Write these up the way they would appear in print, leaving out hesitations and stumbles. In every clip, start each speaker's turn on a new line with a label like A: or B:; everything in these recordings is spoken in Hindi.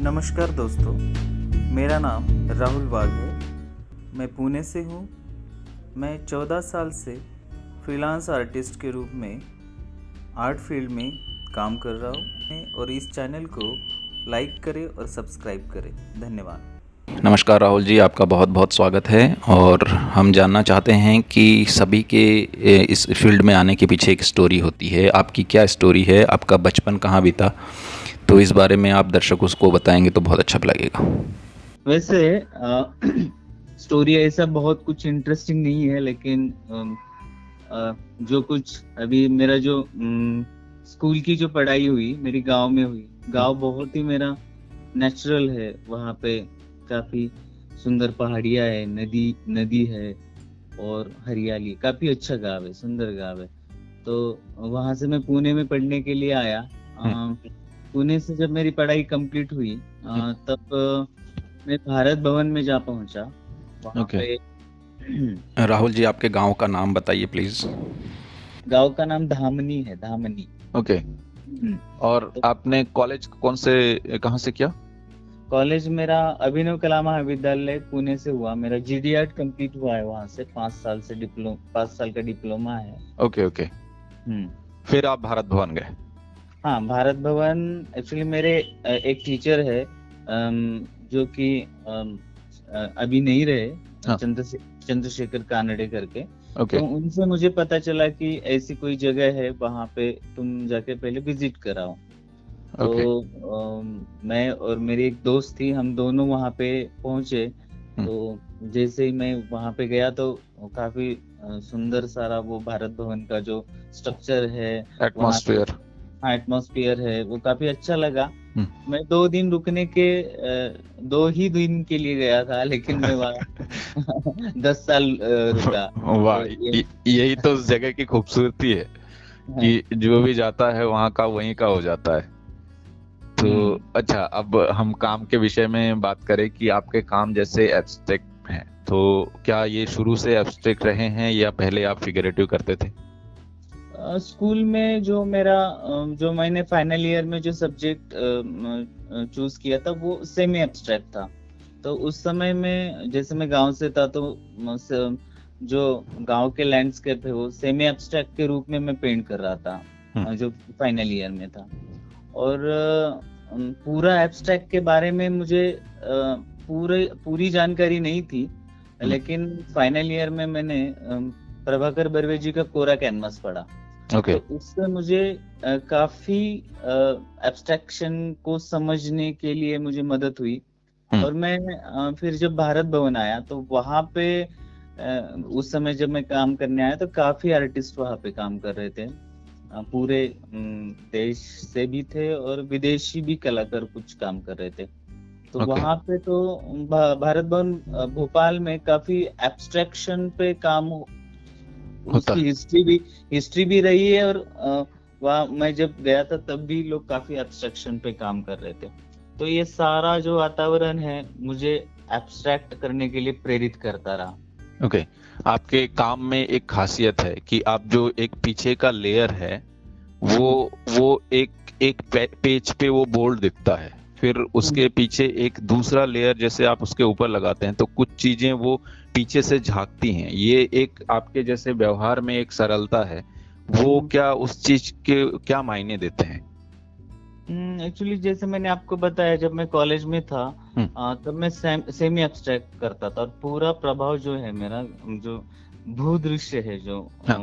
A: नमस्कार दोस्तों, मेरा नाम राहुल वाघ है। मैं पुणे से हूँ। मैं 14 साल से फ्रीलांस आर्टिस्ट के रूप में आर्ट फील्ड में काम कर रहा हूँ और इस चैनल को लाइक करें और सब्सक्राइब करें। धन्यवाद।
B: नमस्कार राहुल जी, आपका बहुत बहुत स्वागत है। और हम जानना चाहते हैं कि सभी के इस फील्ड में आने के पीछे एक स्टोरी होती है। आपकी क्या स्टोरी है? आपका बचपन कहाँ बीता? तो इस बारे में आप दर्शकों को बताएंगे तो बहुत अच्छा लगेगा।
C: वैसे स्टोरी ऐसा बहुत कुछ इंटरेस्टिंग नहीं है, लेकिन जो कुछ अभी मेरा जो स्कूल की जो पढ़ाई हुई मेरी गांव में हुई। गांव बहुत ही मेरा नेचुरल है। वहाँ पे काफी सुंदर पहाड़ियाँ है, नदी नदी है और हरियाली। काफी अच्छा गांव है, सुंदर गांव है। तो वहां से मैं पुणे में पढ़ने के लिए आया। पुणे से जब मेरी पढ़ाई कंप्लीट हुई तब मैं भारत भवन में जा पहुंचा। वहां
B: ओके।
C: पे
B: राहुल जी, आपके गांव का नाम बताइए प्लीज़।
C: गांव का नाम धामनी है, धामनी।
B: ओके। और
C: तो
B: आपने कॉलेज कहाँ से किया?
C: कॉलेज मेरा अभिनव कला महाविद्यालय पुणे से हुआ। मेरा जीडी आर्ट कंप्लीट हुआ है वहां से। 5 साल का डिप्लोमा है।
B: Okay okay.
C: हम्म
B: फिर आप भारत भवन गए?
C: हाँ, भारत भवन। एक्चुअली मेरे एक टीचर है जो कि अभी नहीं रहे,
B: हाँ।
C: चंद्रशेखर कानडे करके।
B: ओके
C: तो उनसे मुझे पता चला कि ऐसी कोई जगह है, वहां पे तुम जाके पहले विजिट कराओ।
B: ओके।
C: तो मैं और मेरी एक दोस्त थी, हम दोनों वहां पे पहुंचे। तो जैसे ही मैं वहां पे गया तो काफी सुंदर सारा वो भारत भवन का जो स्ट्रक्चर है वहां पे,
B: एटमॉस्फेयर।
C: हाँ एटमॉस्फेयर है, वो काफी अच्छा लगा। मैं 2 दिन रुकने के 2 ही दिन के लिए गया था, लेकिन मैं वहाँ 10 साल रुका।
B: वाह,
C: तो ये
B: यही तो उस जगह की खूबसूरती है
C: है।
B: कि जो भी जाता है वहाँ का वहीं का हो जाता है। तो
C: हम्म
B: अच्छा, अब हम काम के विषय में बात करें कि आपके काम जैसे एब्स्ट्रैक्ट हैं, तो क्या ये शुरू से एब्स्ट्रैक्ट रहे हैं या पहले आप फिगरेटिव करते थे?
C: स्कूल में जो मैंने फाइनल ईयर में जो सब्जेक्ट चूज किया था वो सेमी एब्स्ट्रैक्ट था। तो उस समय में जैसे मैं गांव से था, तो जो गांव के लैंडस्केप है वो सेमी एब्स्ट्रैक्ट के रूप में मैं पेंट कर रहा था, जो फाइनल ईयर में था। और पूरा एब्स्ट्रैक्ट के बारे में मुझे पूरी जानकारी नहीं थी। लेकिन फाइनल ईयर में मैंने प्रभाकर बर्वे जी का कोरा कैनवास पढ़ा।
B: ओके।
C: तो उससे मुझे काफी एब्स्ट्रैक्शन को समझने के लिए मुझे मदद हुई। और मैं फिर जब भारत भवन आया तो वहां पे उस समय जब मैं काम करने आया तो काफी आर्टिस्ट वहां पे काम कर रहे थे। पूरे देश से भी थे और विदेशी भी कलाकार कुछ काम कर रहे थे। तो
B: ओके।
C: वहां पे तो भारत भवन भोपाल में काफी एब्स्ट्रैक्शन पे काम,
B: होता
C: उसकी हिस्ट्री भी रही है। और वहाँ मैं जब गया था तब भी लोग काफी एब्स्ट्रैक्शन पे काम कर रहे थे। तो ये सारा जो वातावरण है मुझे एब्स्ट्रैक्ट करने के लिए प्रेरित करता रहा।
B: ओके। आपके काम में एक खासियत है कि आप जो एक पीछे का लेयर है वो वो एक एक पेज पे वो बोल्ड दिखता है, फिर उसके पीछे एक दूसरा लेयर जैसे आप उसके ऊपर लगाते हैं तो कुछ चीजें वो पीछे से झांकती हैं। ये एक आपके जैसे व्यवहार में एक सरलता है, वो क्या उस चीज के क्या मायने देते हैं?
C: एक्चुअली जैसे मैंने आपको बताया, जब मैं कॉलेज में था तब मैं सेमी एब्स्ट्रैक्ट करता था। और पूरा प्रभाव जो है मेरा, जो भूदृश्य है जो
B: हाँ।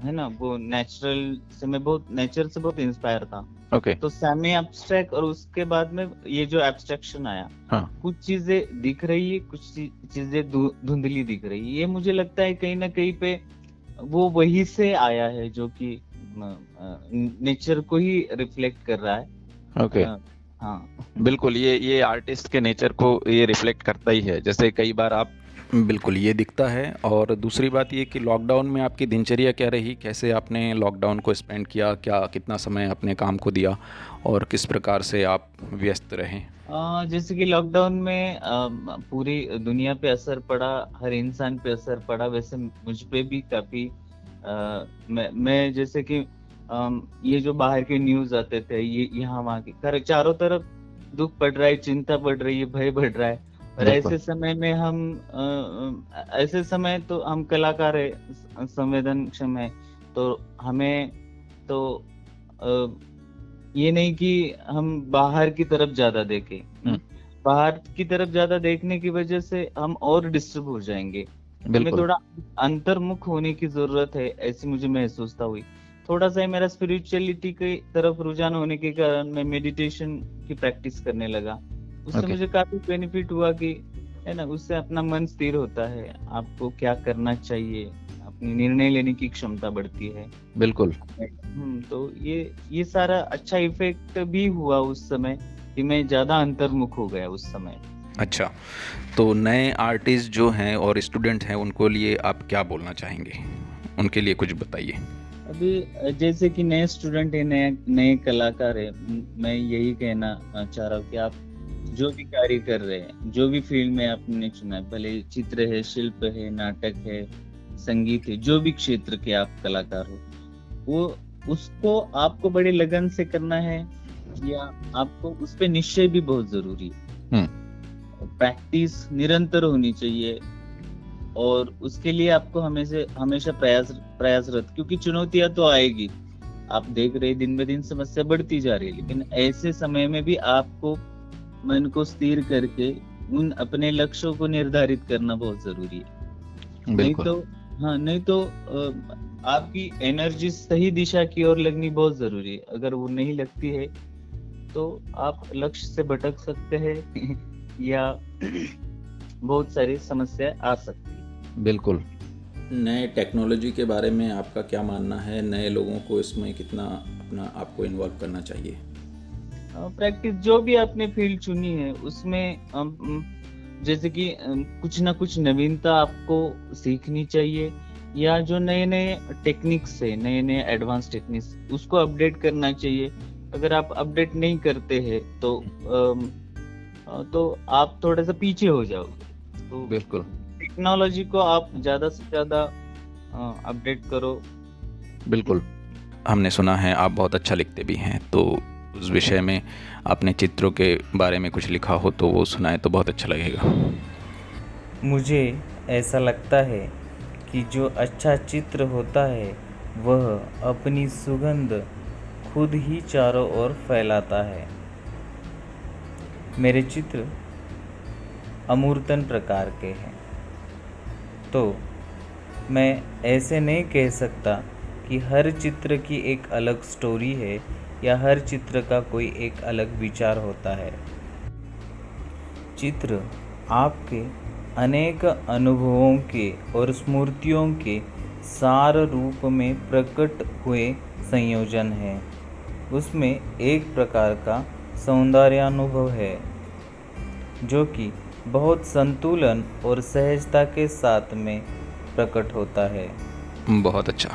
C: है ना, वो नेचुरल से, मैं बहुत नेचर से बहुत इंस्पायर था।
B: ओके।
C: तो सेमी एब्स्ट्रैक्ट और उसके बाद में ये जो एब्स्ट्रैक्शन आया,
B: हाँ।
C: कुछ चीजें दिख रही है, कुछ चीजें धुंधली दिख रही है। ये मुझे लगता है कहीं ना कहीं पे वो वही से आया है, जो कि नेचर को ही रिफ्लेक्ट कर रहा है।
B: ओके।
C: हाँ।
B: बिल्कुल, ये आर्टिस्ट के नेचर को ये रिफ्लेक्ट करता ही है। जैसे कई बार आप बिल्कुल ये दिखता है। और दूसरी बात ये कि लॉकडाउन में आपकी दिनचर्या क्या रही? कैसे आपने लॉकडाउन को स्पेंड किया? क्या कितना समय अपने काम को दिया और किस प्रकार से आप व्यस्त रहे?
C: जैसे कि लॉकडाउन में पूरी दुनिया पे असर पड़ा, हर इंसान पे असर पड़ा। वैसे मुझ पे भी काफी मैं जैसे कि ये जो बाहर के न्यूज आते थे, ये यहाँ वहाँ की चारों तरफ दुख पड़ रहा है, चिंता पड़ रही है, भय बढ़ रहा है। और
B: बिल्कुल।
C: ऐसे समय में ऐसे समय तो हम कलाकार है, संवेदनक्षम है, तो हमें तो अ, ये नहीं कि हम बाहर की तरफ ज्यादा देखें। बाहर की तरफ ज्यादा देखने की वजह से हम और डिस्टर्ब हो जाएंगे। हमें
B: बिल्कुल।
C: थोड़ा अंतर्मुख होने की जरूरत है, ऐसी मुझे महसूसता हुई। थोड़ा सा मेरा स्पिरिचुअलिटी की तरफ रुझान होने के कारण मैं मेडिटेशन की प्रैक्टिस करने लगा। उससे
B: ओके।
C: मुझे काफी बेनिफिट हुआ कि, है ना, उससे अपना मन स्थिर होता है, आपको क्या करना चाहिए, अपनी निर्णय लेने की क्षमता बढ़ती है।
B: बिल्कुल।
C: तो ये सारा अच्छा इफेक्ट भी हुआ उस समय कि मैं ज्यादा अंतर्मुख हो गया उस समय।
D: अच्छा, तो नए आर्टिस्ट जो हैं और स्टूडेंट हैं उनको लिए आप क्या बोलना चाहेंगे? उनके लिए कुछ बताइए।
C: अभी जैसे कि नए स्टूडेंट है, नए नए कलाकार है, मैं यही कहना चाह रहा हूँ कि आप जो भी कार्य कर रहे हैं, जो भी फील्ड में आपने चुना है, भले चित्र है, शिल्प है, नाटक है, संगीत है, जो भी क्षेत्र के आप कलाकार हो, वो उसको आपको बड़े लगन से करना है, या आपको उस पे निश्चय भी बहुत जरूरी है। प्रैक्टिस निरंतर होनी चाहिए, और उसके लिए आपको हमेशा प्रयासरत, क्योंकि चुनौतियां तो आएगी। आप देख रहे दिन ब दिन समस्या बढ़ती जा रही है, लेकिन ऐसे समय में भी आपको मन को स्थिर करके उन अपने लक्ष्यों को निर्धारित करना बहुत जरूरी है।
B: बिल्कुल।
C: नहीं तो आपकी एनर्जी सही दिशा की ओर लगनी बहुत जरूरी है। अगर वो नहीं लगती है तो आप लक्ष्य से भटक सकते हैं या बहुत सारी समस्या आ सकती है।
B: बिल्कुल।
D: नए टेक्नोलॉजी के बारे में आपका क्या मानना है? नए लोगों को इसमें कितना अपना आपको इन्वॉल्व करना चाहिए?
C: प्रैक्टिस जो भी आपने फील्ड चुनी है उसमें जैसे कि कुछ ना कुछ नवीनता आपको सीखनी चाहिए, या जो नए नए टेक्निक्स है, नए नए एडवांस टेक्निक्स, उसको अपडेट करना चाहिए। अगर आप अपडेट नहीं करते हैं तो आप थोड़ा सा पीछे हो जाओगे। तो
B: बिल्कुल।
C: टेक्नोलॉजी को आप ज्यादा से ज्यादा अपडेट करो।
D: बिल्कुल। हमने सुना है आप बहुत अच्छा लिखते भी हैं, तो उस विषय में आपने चित्रों के बारे में कुछ लिखा हो तो वो सुनाए तो बहुत अच्छा लगेगा।
A: मुझे ऐसा लगता है कि जो अच्छा चित्र होता है वह अपनी सुगंध खुद ही चारों ओर फैलाता है। मेरे चित्र अमूर्तन प्रकार के हैं, तो मैं ऐसे नहीं कह सकता कि हर चित्र की एक अलग स्टोरी है या हर चित्र का कोई एक अलग विचार होता है। चित्र आपके अनेक अनुभवों के और स्मृतियों के सार रूप में प्रकट हुए संयोजन है। उसमें एक प्रकार का सौंदर्यानुभव है जो कि बहुत संतुलन और सहजता के साथ में प्रकट होता है।
D: बहुत अच्छा।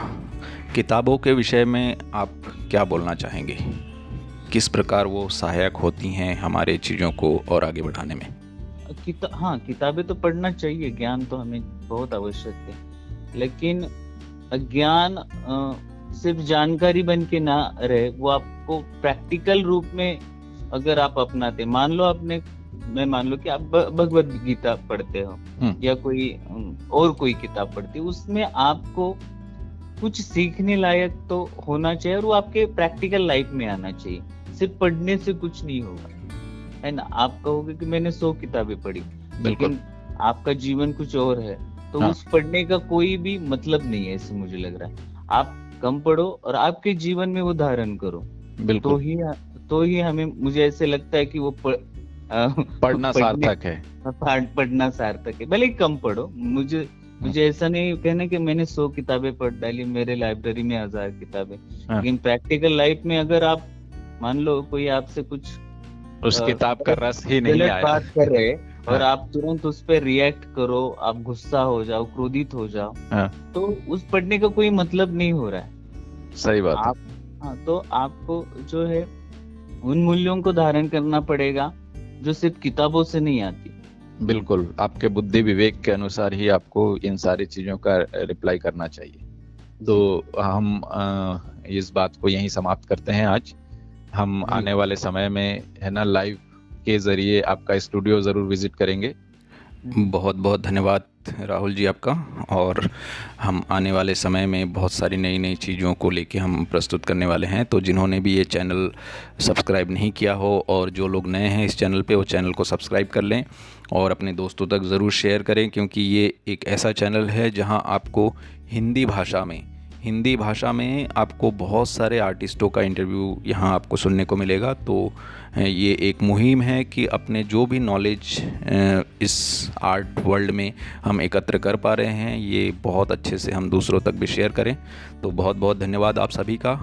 D: किताबों के विषय में आप क्या बोलना चाहेंगे? किस प्रकार वो सहायक होती हैं हमारे चीज़ों को और आगे बढ़ाने में?
C: हाँ, किताबें तो पढ़ना चाहिए, ज्ञान तो हमें बहुत आवश्यक है, लेकिन ज्ञान सिर्फ जानकारी बन के ना रहे, वो आपको प्रैक्टिकल रूप में अगर आप अपनाते, मान लो कि आप भगवत गीता पढ़ते हो या कोई और कोई किताब पढ़ते हो, उसमें आपको कुछ सीखने लायक तो होना चाहिए, और वो आपके प्रैक्टिकल लाइफ में आना चाहिए। सिर्फ पढ़ने से कुछ नहीं होगा, है ना। आप कहोगे कि मैंने 100 किताबें पढ़ी, लेकिन आपका जीवन कुछ और है, तो उस पढ़ने का कोई भी मतलब नहीं है, ऐसे मुझे लग रहा है। आप कम पढ़ो और आपके जीवन में वो धारण करो, तो ही हमें, मुझे ऐसे लगता है कि वो
B: पढ़ना सार्थक है।
C: पढ़ना सार्थक है। भले ही कम पढ़ो, मुझे ऐसा नहीं कहना कि मैंने 100 किताबें पढ़ डाली, मेरे लाइब्रेरी में 1000 किताबें, लेकिन प्रैक्टिकल लाइफ में अगर आप मान लो कोई आपसे कुछ
B: उस किताब का रस ही नहीं आया,
C: बात कर रहे और आप तुरंत उस पर रिएक्ट करो, आप गुस्सा हो जाओ, क्रोधित हो जाओ, तो उस पढ़ने का कोई मतलब नहीं हो रहा है।
B: सही बात है।
C: हाँ, तो आपको जो है उन मूल्यों को धारण करना पड़ेगा जो सिर्फ किताबों से नहीं आती।
B: बिल्कुल, आपके बुद्धि विवेक के अनुसार ही आपको इन सारी चीजों का रिप्लाई करना चाहिए। तो हम इस बात को यहीं समाप्त करते हैं आज। हम आने वाले समय में, है ना, लाइव के ज़रिए आपका स्टूडियो ज़रूर विज़िट करेंगे।
D: बहुत बहुत धन्यवाद राहुल जी आपका। और हम आने वाले समय में बहुत सारी नई नई चीज़ों को लेके हम प्रस्तुत करने वाले हैं। तो जिन्होंने भी ये चैनल सब्सक्राइब नहीं किया हो और जो लोग नए हैं इस चैनल पे, वो चैनल को सब्सक्राइब कर लें और अपने दोस्तों तक ज़रूर शेयर करें, क्योंकि ये एक ऐसा चैनल है जहां आपको हिंदी भाषा में आपको बहुत सारे आर्टिस्टों का इंटरव्यू यहाँ आपको सुनने को मिलेगा। तो ये एक मुहिम है कि अपने जो भी नॉलेज इस आर्ट वर्ल्ड में हम एकत्र कर पा रहे हैं, ये बहुत अच्छे से हम दूसरों तक भी शेयर करें। तो बहुत बहुत धन्यवाद आप सभी का।